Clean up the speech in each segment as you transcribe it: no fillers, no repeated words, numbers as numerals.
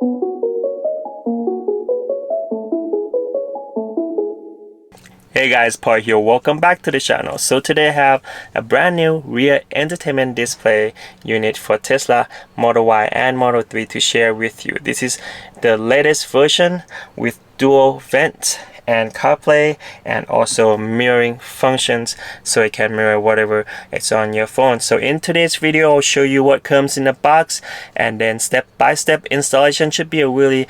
Hey guys, Paul here. Welcome back to the channel. So today I have a brand new rear entertainment display unit for Tesla Model Y and Model 3 to share with you. This is the latest version with dual vent and CarPlay and also mirroring functions, so it can mirror whatever it's on your phone. So in today's video I'll show you what comes in the box, and then step-by-step installation. Should be a really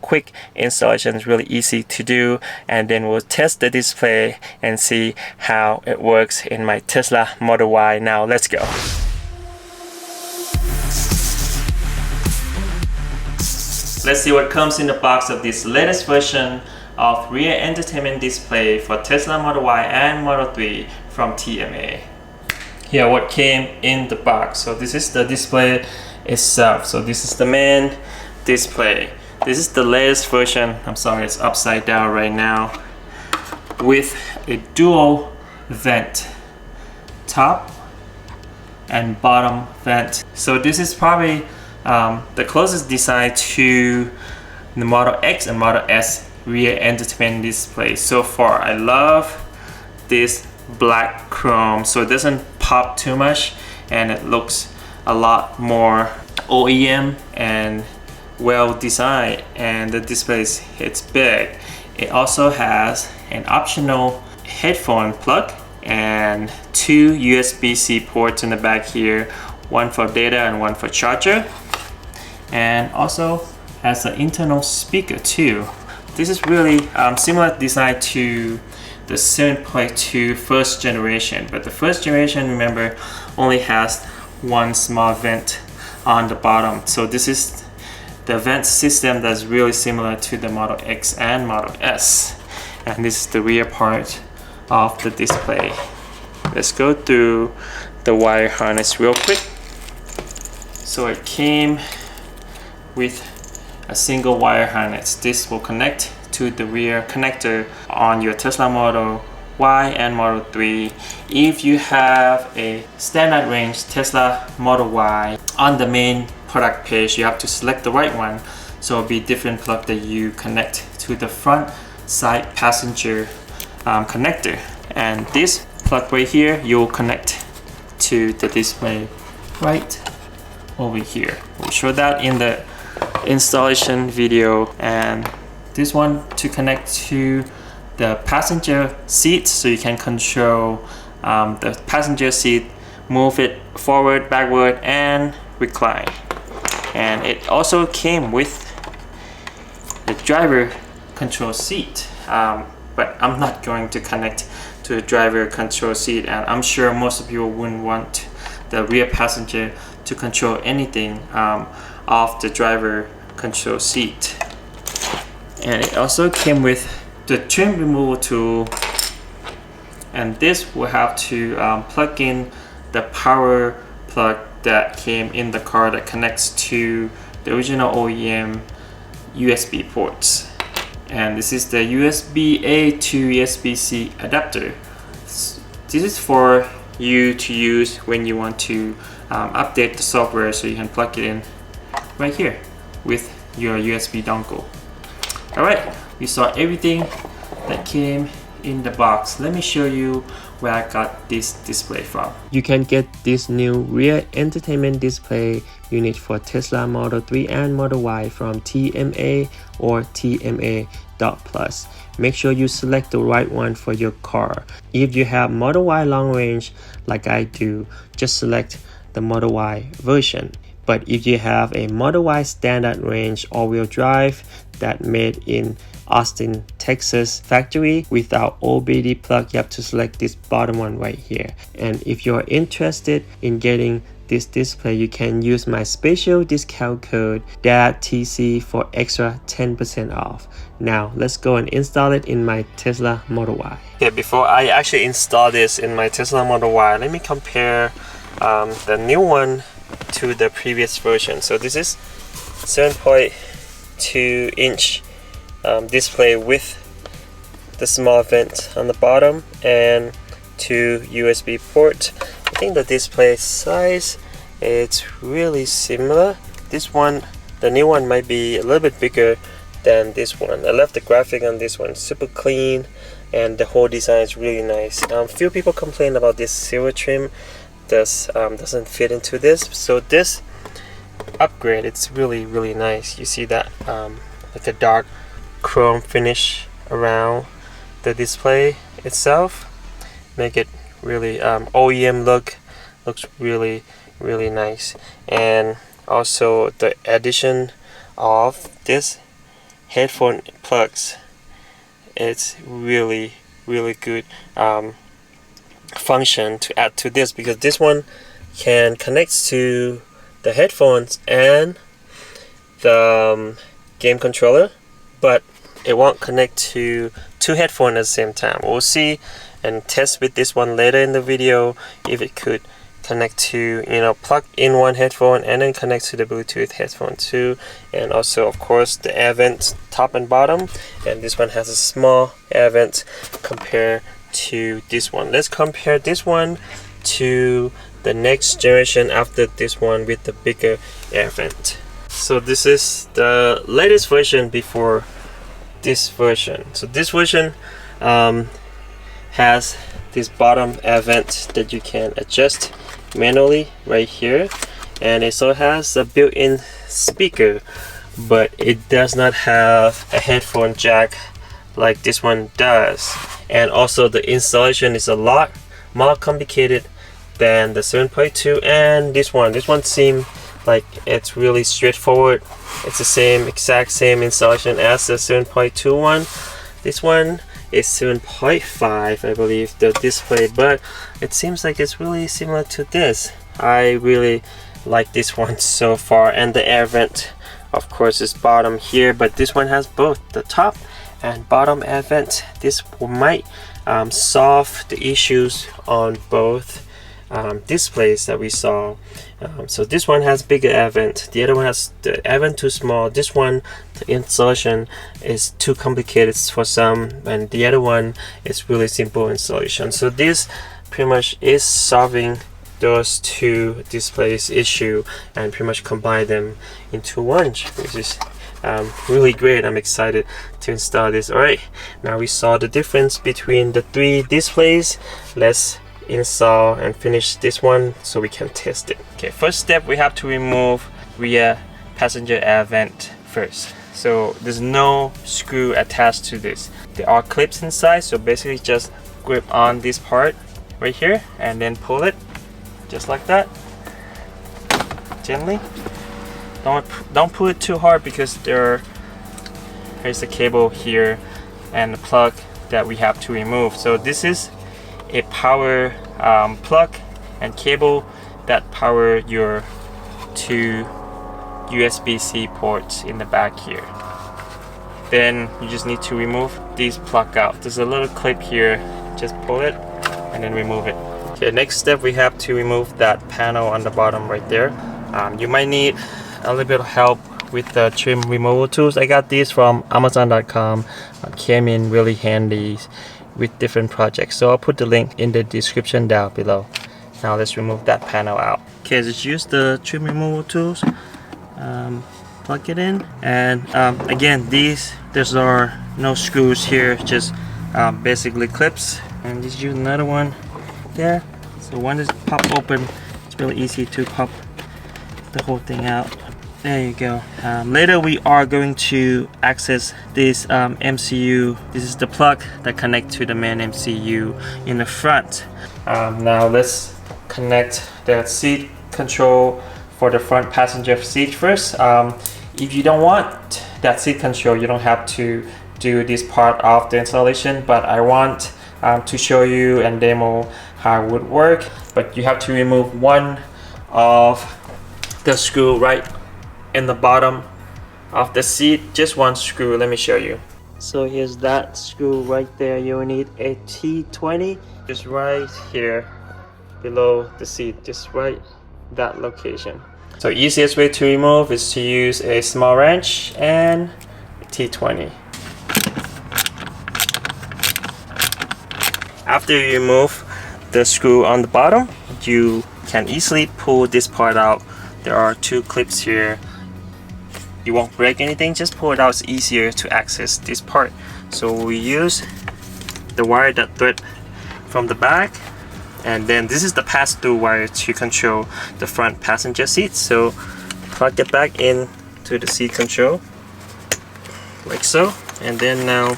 quick installation. It's really easy to do, and then we'll test the display and see how it works in my Tesla Model Y. Now let's go. Let's see what comes in the box of this latest version of rear entertainment display for Tesla Model Y and Model 3 from TMA. Here what came in the box. So this is the display itself. So this is the main display. This is the latest version. I'm sorry, it's upside down right now, with a dual vent, top and bottom vent. So this is probably the closest design to the Model X and Model S rear entertainment display so far. I love this black chrome, so it doesn't pop too much and it looks a lot more OEM and well designed, and the display it's big. It also has an optional headphone plug and two USB-C ports in the back here, one for data and one for charger, and also has an internal speaker too. This is really similar design to the 7.2 first generation, but the first generation, remember, only has one small vent on the bottom. So this is the vent system that's really similar to the Model X and Model S. And this is the rear part of the display. Let's go through the wire harness real quick. So it came with a single wire harness. This will connect to the rear connector on your Tesla Model Y and Model 3. If you have a standard range Tesla Model Y, on the main product page you have to select the right one, so it'll be different plug that you connect to the front side passenger connector, and this plug right here you'll connect to the display right over here. We'll show that in the installation video. And this one to connect to the passenger seat, so you can control the passenger seat, move it forward, backward, and recline. And it also came with the driver control seat, but I'm not going to connect to the driver control seat, and I'm sure most of you wouldn't want the rear passenger to control anything off the driver control seat. And it also came with the trim removal tool, and this will have to plug in the power plug that came in the car that connects to the original OEM USB ports. And this is the USB-A to USB-C adapter. This is for you to use when you want to update the software, so you can plug it in right here with your USB dongle. Alright, we saw everything that came in the box. Let me show you where I got this display from. You can get this new rear entertainment display unit for Tesla Model 3 and Model Y from TMA or TMA.plus. Make sure you select the right one for your car. If you have Model Y long range like I do, just select the Model Y version. But if you have a Model Y standard range all-wheel drive that made in Austin, Texas factory without OBD plug, you have to select this bottom one right here. And if you're interested in getting this display, you can use my special discount code DADTC for extra 10% off. Now let's go and install it in my Tesla Model Y. Okay, before I actually install this in my Tesla Model Y, let me compare the new one to the previous version. So this is 7.2 inch display with the small vent on the bottom and two USB ports. I think the display size, it's really similar. This one the new one might be a little bit bigger than this one. I love the graphic on this one, super clean, and the whole design is really nice. Few people complain about this silver trim doesn't fit into this, so this upgrade, it's really nice. You see that like a dark chrome finish around the display itself, make it really OEM look. Looks really nice. And also the addition of this headphone plugs, it's really good function to add to this, because this one can connect to the headphones and the game controller, but it won't connect to two headphones at the same time. We'll see and test with this one later in the video if it could connect to, plug in one headphone and then connect to the Bluetooth headphone too. And also, of course, the air vent top and bottom, and this one has a small air vent compared to this one. Let's compare this one to the next generation after this one with the bigger air vent. So this is the latest version before this version. So this version has this bottom air vent that you can adjust manually right here, and it also has a built-in speaker, but it does not have a headphone jack like this one does. And also the installation is a lot more complicated than the 7.2 and this one seems like it's really straightforward. It's the exact same installation as the 7.2 one. This one is 7.5, I believe, the display, but it seems like it's really similar to this. I really like this one so far. And the air vent, of course, is bottom here, but this one has both the top and bottom air vent. This might solve the issues on both displays that we saw. So this one has bigger air vent, the other one has the air vent too small. This one, the installation is too complicated for some, and the other one is really simple installation. So this pretty much is solving those two displays issue and pretty much combine them into one, which is really great. I'm excited to install this. Alright, now we saw the difference between the three displays. Let's install and finish this one so we can test it. Okay, first step, we have to remove rear passenger air vent first. So there's no screw attached to this. There are clips inside, so basically just grip on this part right here and then pull it just like that, gently. Don't pull it too hard, because here's the cable here and the plug that we have to remove. So this is a power plug and cable that power your two USB-C ports in the back here. Then you just need to remove these plug out. There's a little clip here, just pull it and then remove it. Okay, next step, we have to remove that panel on the bottom right there. You might need a little bit of help with the trim removal tools. I got these from Amazon.com. Came in really handy with different projects, so I'll put the link in the description down below. Now let's remove that panel out. Okay, just use the trim removal tools, plug it in, and again, there's no screws here, just basically clips, and just use another one there. So one is pop open. It's really easy to pop the whole thing out. There you go. Later we are going to access this MCU. This is the plug that connects to the main MCU in the front. Now let's connect the seat control for the front passenger seat first. If you don't want that seat control, you don't have to do this part of the installation, but I want to show you and demo how it would work. But you have to remove one of the screw right in the bottom of the seat, just one screw. Let me show you. So here's that screw right there. You will need a T20, just right here below the seat, just right that location. So easiest way to remove is to use a small wrench and a T20. After you remove the screw on the bottom, you can easily pull this part out. There are two clips here. you won't break anything, just pull it out. It's easier to access this part. So we use the wire that thread from the back, and then this is the pass-through wire to control the front passenger seat. So plug it back in to the seat control like so, and then now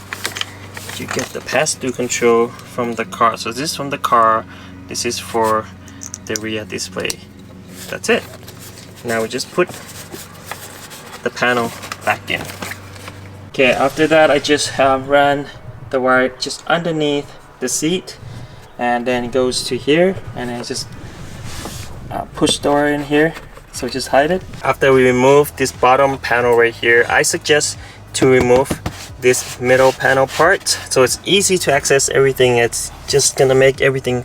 you get the pass-through control from the car. So this is from the car, this is for the rear display. That's it. Now we just put the panel back in. Okay, after that I just ran the wire just underneath the seat, and then it goes to here, and then just push the wire in here, so just hide it. After we remove this bottom panel right here, I suggest to remove this middle panel part, so it's easy to access everything. It's just gonna make everything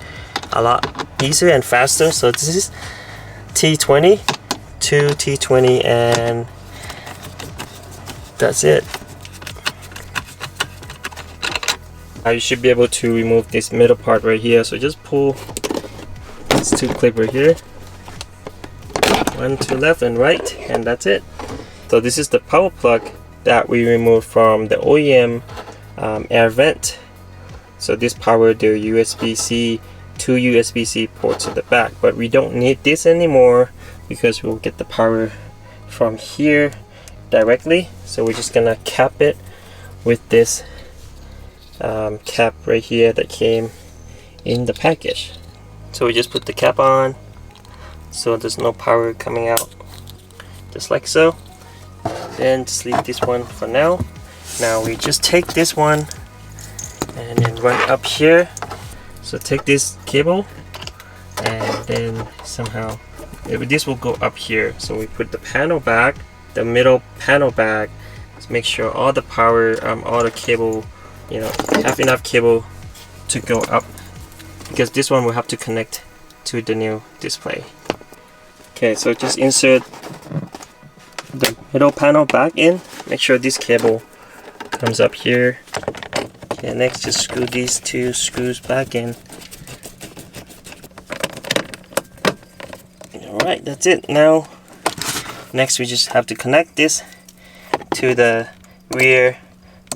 a lot easier and faster. So this is T20 to T20, and that's it. You should be able to remove this middle part right here. So just pull these two clips right here, one to left and right, and that's it. So this is the power plug that we removed from the OEM air vent. So this power the USB-C, two USB-C ports at the back, but we don't need this anymore because we'll get the power from here directly. So we're just gonna cap it with this cap right here that came in the package. So we just put the cap on, so there's no power coming out, just like so. Then just leave this one for now. Now we just take this one and then run up here. So take this cable, and then somehow this will go up here. So we put the panel back, the middle panel back. Let's make sure all the power, all the cable, you know, have enough cable to go up, because this one will have to connect to the new display. Okay, so just insert the middle panel back in. Make sure this cable comes up here. Okay, next just screw these two screws back in. Alright, that's it. Now next we just have to connect this to the rear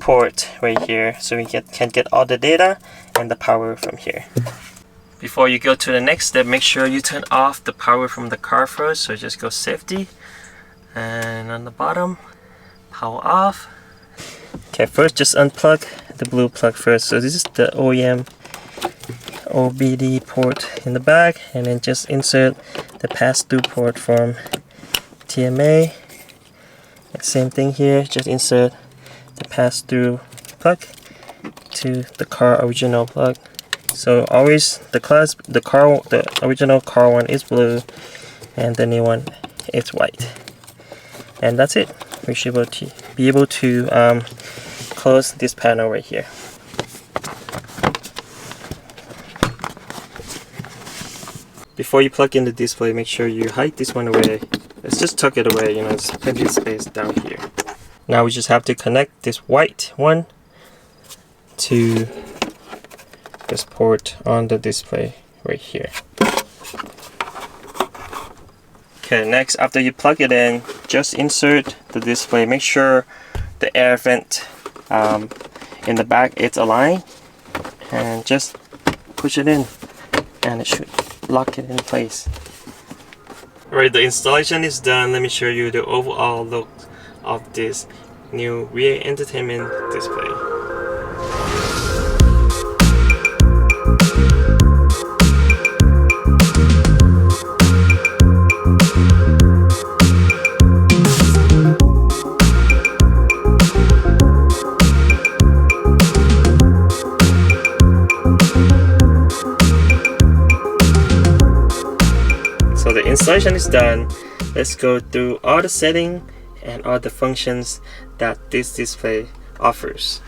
port right here, so we can get all the data and the power from here. Before you go to the next step, make sure you turn off the power from the car first. So just go safety, and on the bottom, power off. Okay, first just unplug the blue plug first. So this is the OEM OBD port in the back, and then just insert the pass-through port from TMA. Same thing here, just insert the pass-through plug to the car original plug. So always the original car one is blue, and the new one is white. And that's it. We should be able to close this panel right here. Before you plug in the display, make sure you hide this one away. Let's just tuck it away, you know, there's plenty of space down here. Now we just have to connect this white one to this port on the display right here. Okay, next, after you plug it in, just insert the display. Make sure the air vent in the back it's aligned, and just push it in, and it should lock it in place. Alright, the installation is done. Let me show you the overall look of this new rear entertainment display. So the installation is done. Let's go through all the settings and all the functions that this display offers.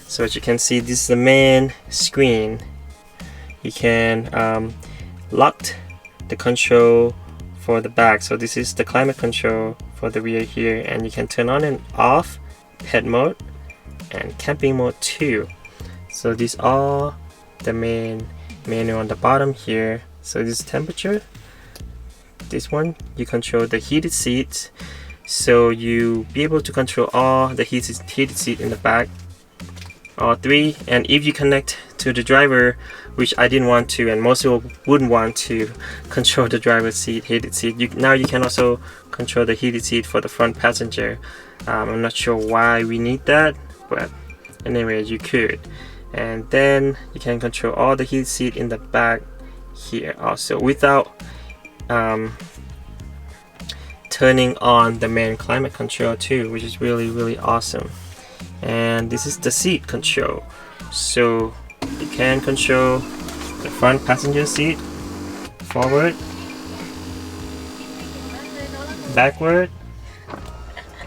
So as you can see, this is the main screen. You can lock the control for the back. So this is the climate control for the rear here, and you can turn on and off pet mode and camping mode too. So these are the main menu on the bottom here. So this is temperature. This one you control the heated seats, so you be able to control all the heated seat in the back, all three. And if you connect to the driver, which I didn't want to, and most people wouldn't want to control the driver's seat, heated seat, now you can also control the heated seat for the front passenger. I'm not sure why we need that, but anyway, you could. And then you can control all the heated seat in the back here also without turning on the main climate control too, which is really awesome. And this is the seat control, so you can control the front passenger seat, forward, backward,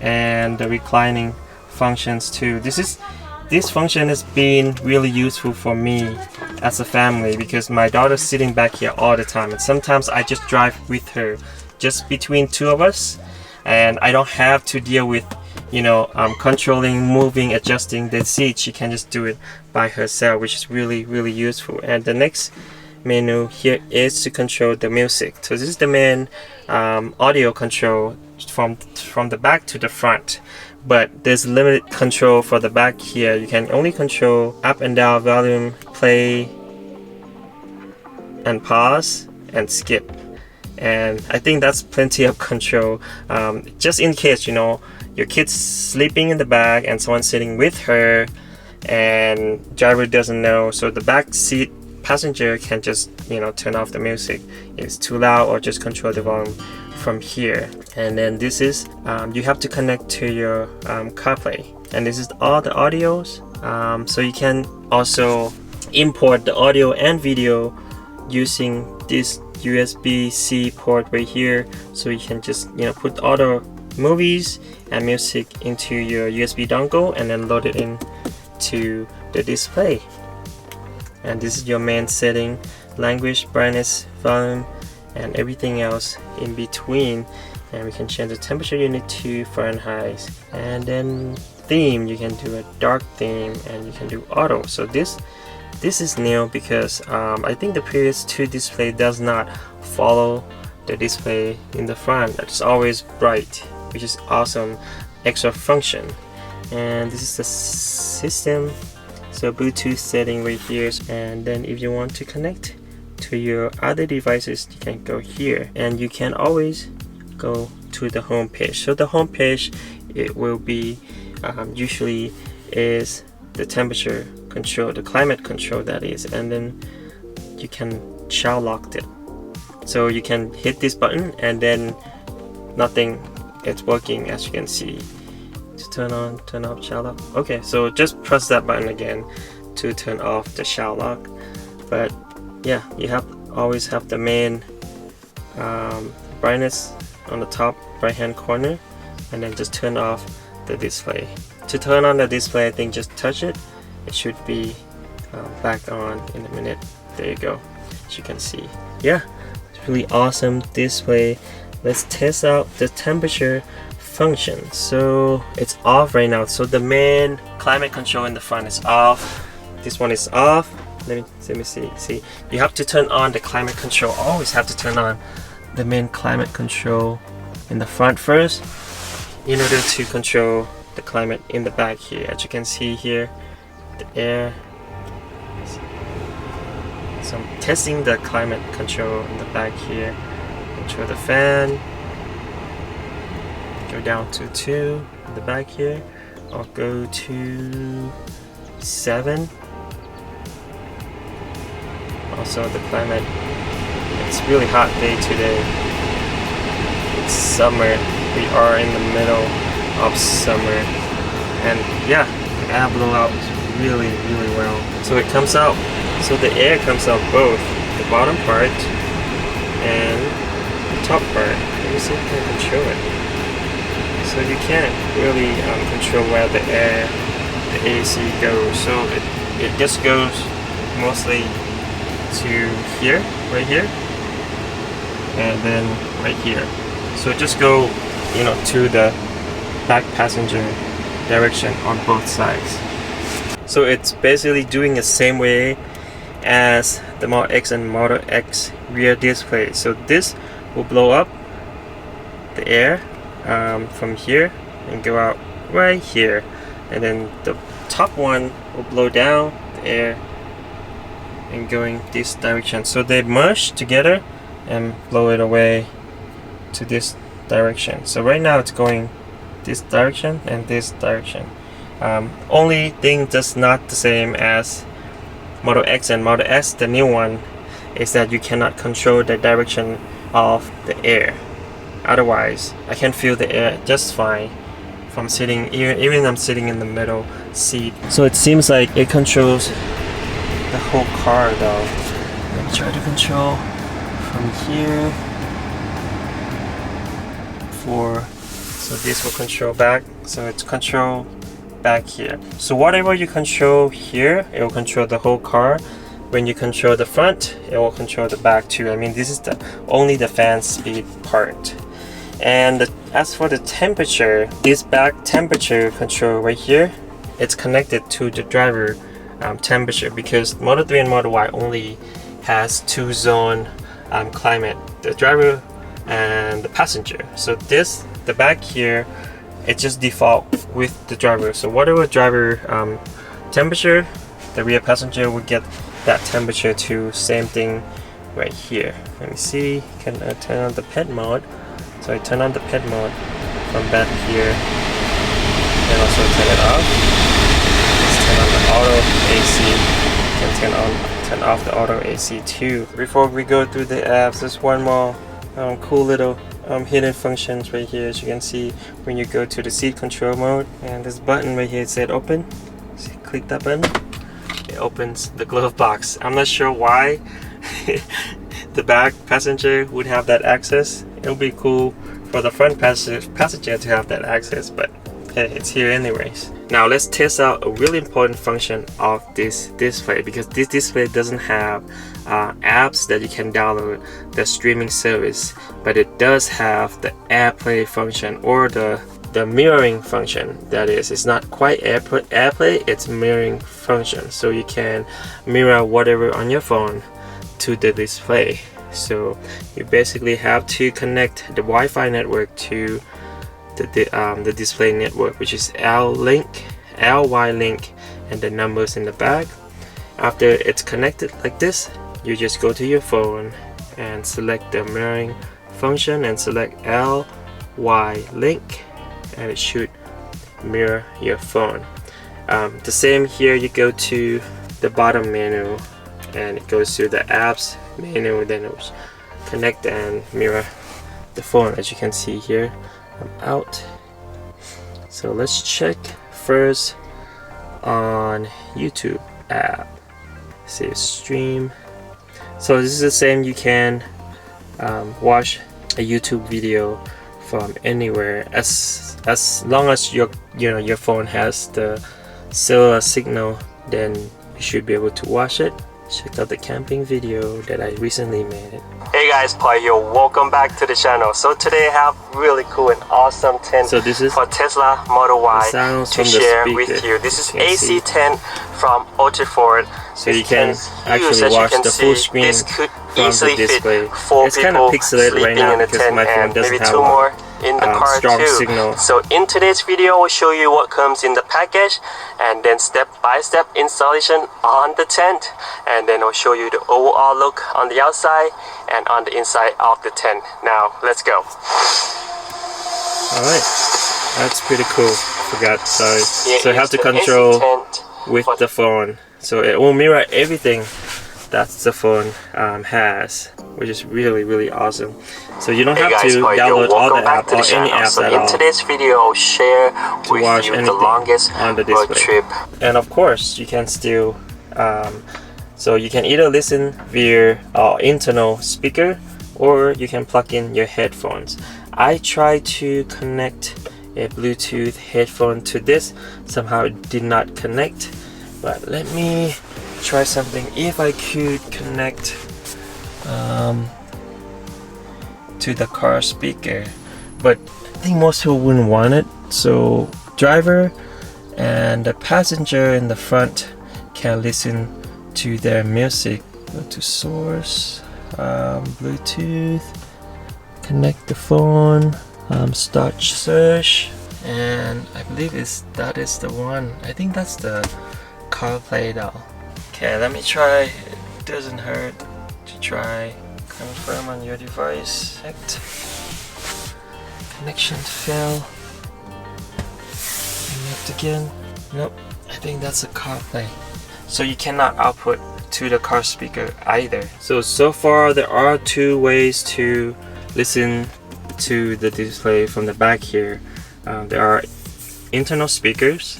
and the reclining functions too. This function has been really useful for me as a family, because my daughter's sitting back here all the time, and sometimes I just drive with her, just between two of us, and I don't have to deal with controlling, moving, adjusting the seat. She can just do it by herself, which is really useful. And the next menu here is to control the music. So this is the main audio control from the back to the front, but there's limited control for the back here. You can only control up and down volume, play and pause and skip, and I think that's plenty of control, just in case your kid's sleeping in the back and someone's sitting with her and driver doesn't know, so the back seat passenger can just turn off the music if it's too loud, or just control the volume from here. And then this is you have to connect to your CarPlay, and this is all the audios, so you can also import the audio and video using this USB-C port right here. So you can just put all the movies and music into your USB dongle and then load it in to the display. And this is your main setting: language, brightness, volume, and everything else in between. And we can change the temperature unit to Fahrenheit. And then theme, you can do a dark theme, and you can do auto. So this is new, because I think the previous two display does not follow the display in the front. It's always bright, which is awesome extra function. And this is the system, so Bluetooth setting right here. And then if you want to connect to your other devices, you can go here, and you can always go to the home page. So the home page, it will be usually is the temperature control, the climate control that is, and then you can child lock it. So you can hit this button and then nothing, it's working, as you can see. To turn on, turn off child lock. Okay, so just press that button again to turn off the child lock. But yeah, you always have the main brightness on the top right hand corner, and then just turn off the display. To turn on the display, I think just touch it. It should be back on in a minute. There you go, as you can see. Yeah, it's really awesome display. Let's test out the temperature function. So it's off right now, so the main climate control in the front is off. This one is off. Let me see, you have to turn on the climate control. Always have to turn on the main climate control in the front first in order to control the climate in the back here. As you can see here, the air. So I'm testing the climate control in the back here. Control the fan. Go down to 2 in the back here. I'll go to 7. Also the climate, it's really hot day today. It's summer. We are in the middle of summer, and yeah, the air blow out really well. So it comes out, so the air comes out both the bottom part and the top part. Let me see if I can control it. So you can't really control where the air, the AC goes. So it just goes mostly to here, right here, and then right here. So just go to the back passenger direction on both sides. So it's basically doing the same way as the Model X and Model X rear display. So this will blow up the air from here and go out right here, and then the top one will blow down the air and going this direction. So they merge together and blow it away to this direction. So right now it's going this direction and this direction. Only thing that's not the same as Model X and Model S, the new one, is that you cannot control the direction of the air. Otherwise, I can feel the air just fine from sitting, even I'm sitting in the middle seat. So it seems like it controls the whole car though. Let me try to control from here. So this will control back. So it's control back here. So whatever you control here, it will control the whole car. When you control the front, it will control the back too. I mean, this is only the fan speed part. And as for the temperature, this back temperature control right here, it's connected to the driver temperature, because Model 3 and Model Y only has 2-zone climate, the driver and the passenger. So the back here, it just default with the driver. So whatever driver temperature, the rear passenger will get that temperature too. Same thing right here. Let me see, can I turn on the pet mode? So I turn on the pet mode from back here, and also turn it off. Let's turn on the auto AC. You can turn off the auto AC too. Before we go through the apps, there's one more cool little hidden functions right here. As you can see, when you go to the seat control mode, and this button right here, it said open. So you click that button, it opens the glove box. I'm not sure why the back passenger would have that access. It would be cool for the front passenger to have that access, but hey, it's here anyways. Now let's test out a really important function of this display, because this display doesn't have apps that you can download, the streaming service, but it does have the AirPlay function, or the mirroring function. That is, it's not quite AirPlay, it's mirroring function. So you can mirror whatever on your phone to the display. So you basically have to connect the Wi-Fi network to the display network, which is LY link, and the numbers in the back. After it's connected like this, you just go to your phone and select the mirroring function and select LY link, and it should mirror your phone. The same here, you go to the bottom menu and it goes to the apps menu, then it will connect and mirror the phone. As you can see here, I'm out. So let's check first on YouTube app. Say stream. So this is the same, you can watch a YouTube video from anywhere as long as your phone has the cellular signal, then you should be able to watch it. Check out the camping video that I recently made. Hey guys, Pai here. Welcome back to the channel. So today I have really cool and awesome tent for Tesla Model Y to share with you. This is AC tent from Ultraford. So you can actually watch the full screen this could easily fit 4 it's people sleeping right now in the tent, and maybe 2 more in the car too. Signal. So in today's video, we'll show you what comes in the package, and then step-by-step installation on the tent, and then I'll show you the overall look on the outside and on the inside of the tent. Now let's go. Alright, that's pretty cool. Forgot, sorry. So you have to control with the phone, so it will mirror everything that the phone has, which is really awesome. So you don't have to download all the apps or any apps at all. In today's video, I'll share with you the longest on the display. Trip. And of course, you can still, so you can either listen via internal speaker, or you can plug in your headphones. I tried to connect a Bluetooth headphone to this. Somehow it did not connect, but let me try something. If I could connect to the car speaker, but I think most people wouldn't want it. So driver and the passenger in the front can listen to their music. Go to source, Bluetooth, connect the phone. Start search, and I believe that is the one. I think that's the CarPlay though. Okay, let me try. It doesn't hurt to try. Confirm on your device. Connection fail. Connect again. Nope. I think that's a CarPlay. So you cannot output to the car speaker either. So far there are two ways to listen to the display from the back here. There are internal speakers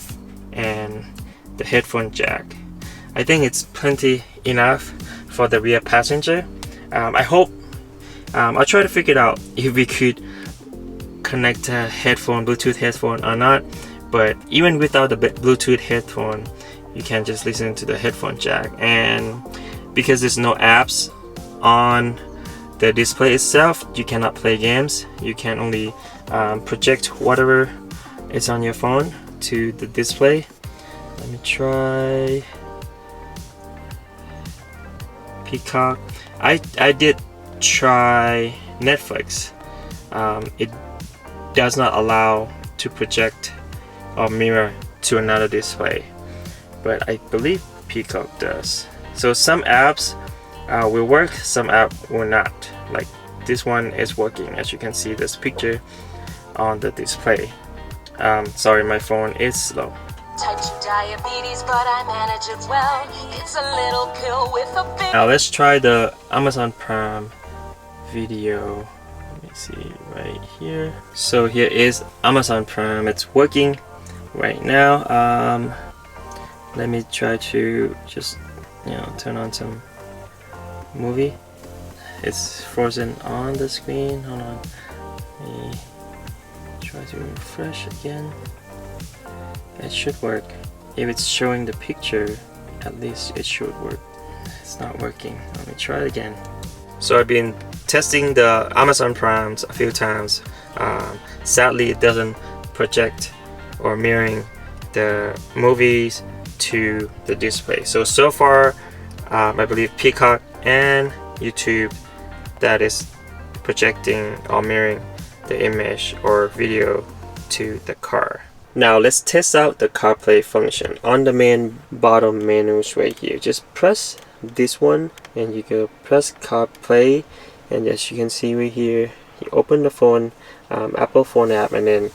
and the headphone jack. I think it's plenty enough for the rear passenger. I hope I'll try to figure it out if we could connect a headphone, Bluetooth headphone or not. But even without the Bluetooth headphone, you can just listen to the headphone jack. And because there's no apps on the display itself, you cannot play games. You can only project whatever is on your phone to the display. Let me try Peacock. I did try Netflix. It does not allow to project or mirror to another display, but I believe Peacock does. So some apps will work, some app will not. Like this one is working, as you can see this picture on the display. Sorry, my phone is slow. Type 2 diabetes, but I manage it well. It's a little pill with a big... Now let's try the Amazon Prime Video. Let me see right here. So here is Amazon Prime. It's working right now. Let me try to just turn on some movie. It's frozen on the screen. Hold on. Let me try to refresh again. It should work. If it's showing the picture, at least it should work. It's not working. Let me try it again. So I've been testing the Amazon Primes a few times. Sadly, it doesn't project or mirroring the movies to the display. So far, I believe Peacock and YouTube, that is projecting or mirroring the image or video to the car. Now let's test out the CarPlay function. On the main bottom menus right here, just press this one and you go press CarPlay, and as you can see right here, you open the phone, Apple phone app, and then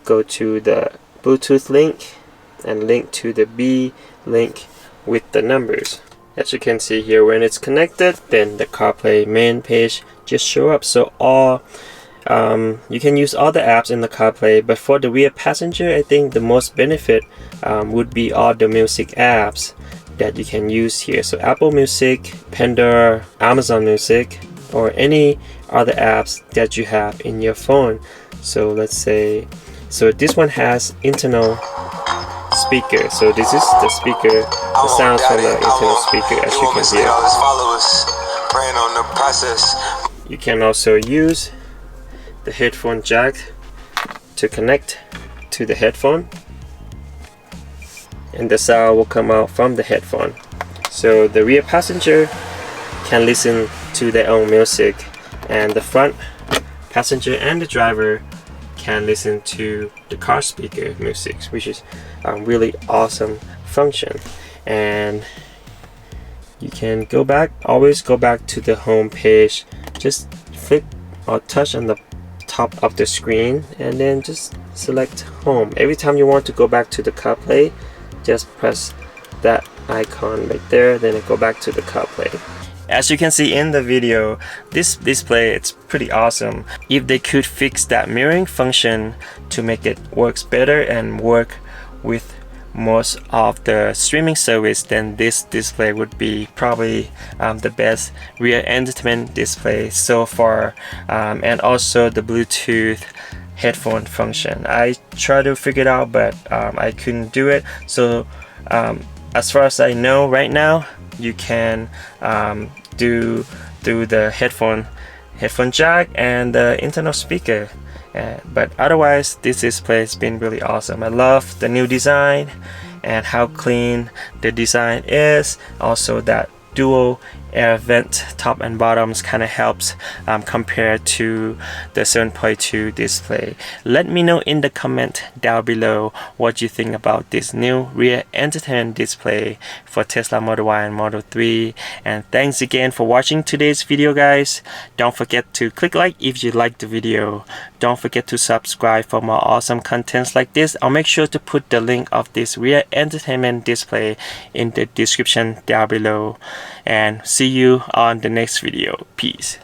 go to the Bluetooth link and link to the B link with the numbers. As you can see here, when it's connected, then the CarPlay main page just show up. So all you can use all the apps in the CarPlay, but for the rear passenger, I think the most benefit would be all the music apps that you can use here. So Apple Music, Pandora, Amazon Music, or any other apps that you have in your phone. So let's say, so this one has internal speaker. So this is the speaker, the sounds from the internal speaker, as you can hear. You can also use the headphone jack to connect to the headphone, and the sound will come out from the headphone. So the rear passenger can listen to their own music, and the front passenger and the driver can listen to the car speaker music, which is a really awesome function. And you can go back, always go back to the home page. Just flick or touch on the top of the screen and then just select home. Every time you want to go back to the CarPlay, just press that icon right there, then it go back to the CarPlay. As you can see in the video, this display, it's pretty awesome. If they could fix that mirroring function to make it works better and work with most of the streaming service, then this display would be probably the best rear entertainment display so far. And also the Bluetooth headphone function, I tried to figure it out, but I couldn't do it. So as far as I know right now, you can do the headphone jack and the internal speaker. But otherwise, this display has been really awesome. I love the new design and how clean the design is. Also that dual air vent top and bottoms kind of helps compared to the 7.2 display. Let me know in the comment down below what you think about this new rear entertainment display for Tesla Model Y and Model 3. And thanks again for watching today's video, guys. Don't forget to click like if you liked the video. Don't forget to subscribe for more awesome contents like this. I'll make sure to put the link of this rear entertainment display in the description down below. And see you on the next video. Peace.